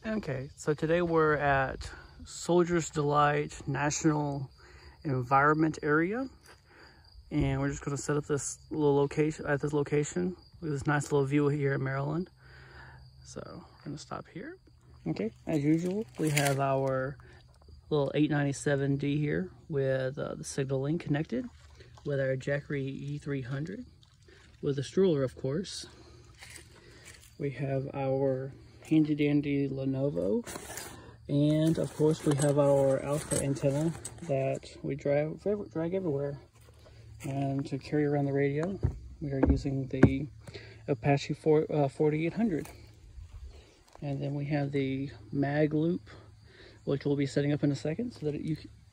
Okay, so today we're at Soldier's Delight National Environment Area, and we're just going to set up this little location at this location with this nice little view here in Maryland. So we're going to stop here. Okay, as usual, we have our little 897D here with the signal link connected with our Jackery E300 with a stroller, of course. We have our handy dandy Lenovo, and of course we have our alpha antenna that we drag everywhere. And to carry around the radio, we are using the Apache 4800. And then we have the Magloop, which we'll be setting up in a second, so that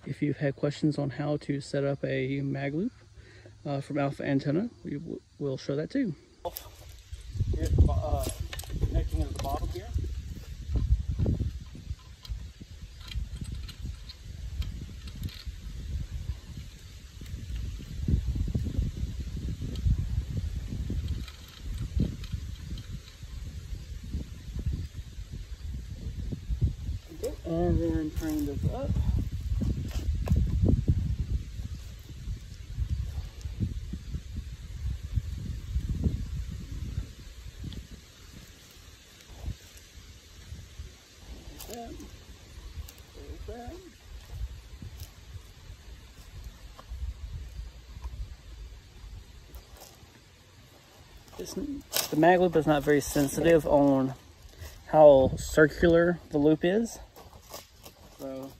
if you've had questions on how to set up a Magloop from alpha antenna, we'll show that too. Here's connecting at the bottom here. Okay, and then turn this up. The Magloop is not very sensitive on how circular the loop is, so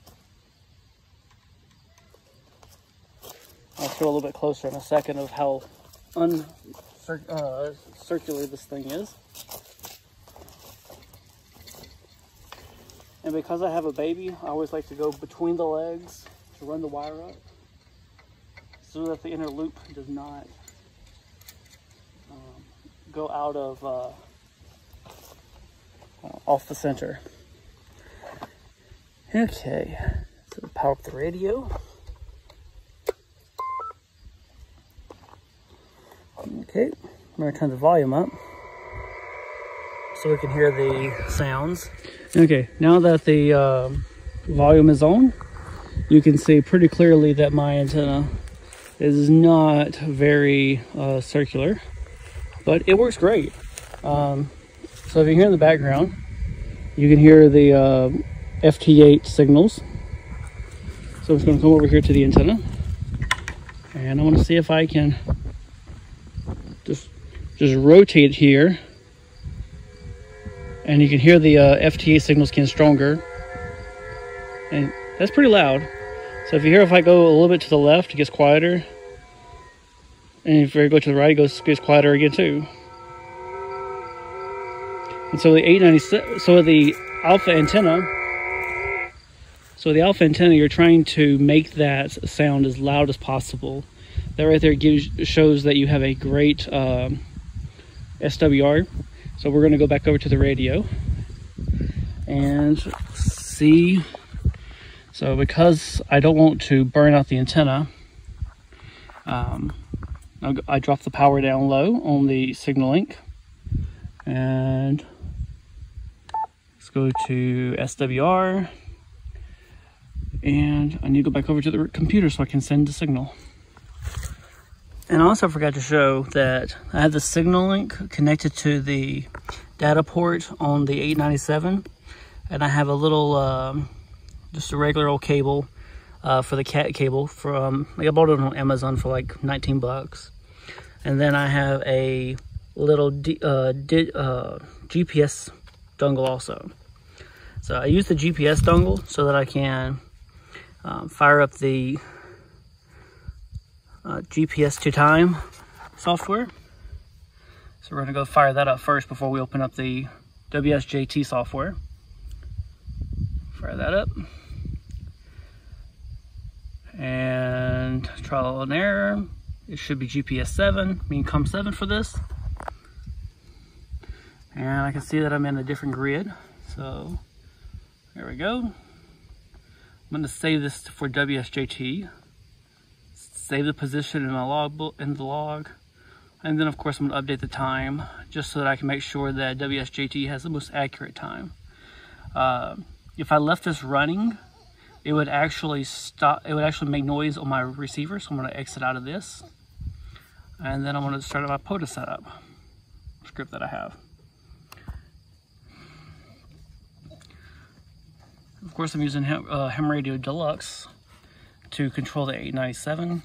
I'll show a little bit closer in a second of how circular this thing is. And because I have a baby, I always like to go between the legs to run the wire up so that the inner loop does not go out of off the center. Okay, so power up the radio. Okay, I'm gonna turn the volume up so we can hear the sounds. Okay, now that the volume is on, you can see pretty clearly that my antenna is not very circular, but it works great. So if you hear in the background, you can hear the FT8 signals. So I'm just going to come over here to the antenna, and I want to see if I can just rotate here, and you can hear the FT8 signals getting stronger, and that's pretty loud. So if you hear, if I go a little bit to the left, it gets quieter. And if you go to the right, it gets quieter again too. And so the 897, so the alpha antenna, you're trying to make that sound as loud as possible. That right there shows that you have a great SWR. So we're going to go back over to the radio and see. So because I don't want to burn out the antenna, I dropped the power down low on the signal link, and let's go to SWR, and I need to go back over to the computer so I can send the signal. And I also forgot to show that I have the signal link connected to the data port on the 897, and I have a little, just a regular old cable for the cat cable from, I bought it on Amazon for like 19 bucks. And then I have a little GPS dongle also. So I use the GPS dongle so that I can fire up the GPS to time software. So we're gonna go fire that up first before we open up the WSJT software. Fire that up. And trial and error. It should be GPS 7, mean COM7 for this. And I can see that I'm in a different grid. So there we go. I'm going to save this for WSJT. Save the position in my logbook, in the log. And then of course I'm going to update the time just so that I can make sure that WSJT has the most accurate time. If I left this running, it would actually stop. It would actually make noise on my receiver. So I'm going to exit out of this, and then I'm going to start up my POTA setup script that I have. Of course, I'm using Ham Radio Deluxe to control the 897.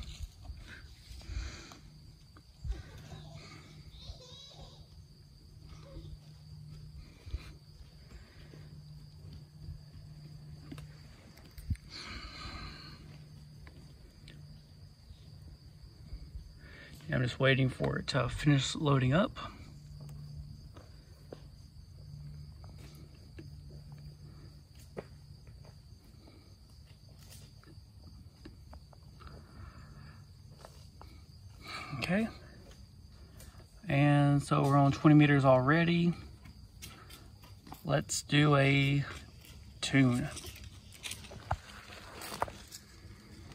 I'm just waiting for it to finish loading up. Okay, and so we're on 20 meters already. Let's do a tune.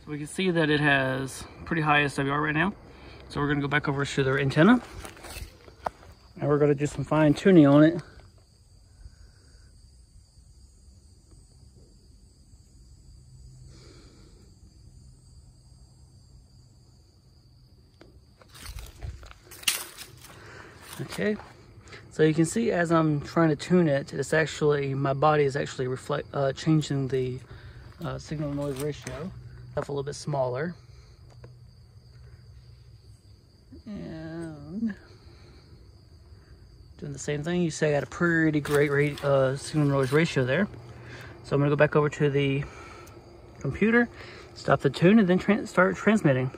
So we can see that it has pretty high SWR right now. So we're gonna go back over to their antenna, and we're gonna do some fine tuning on it. Okay, so you can see as I'm trying to tune it, it's actually, my body is actually changing the signal noise ratio up a little bit smaller. And doing the same thing, you see I got a pretty great signal noise ratio there. So I'm gonna go back over to the computer, stop the tune, and then start transmitting.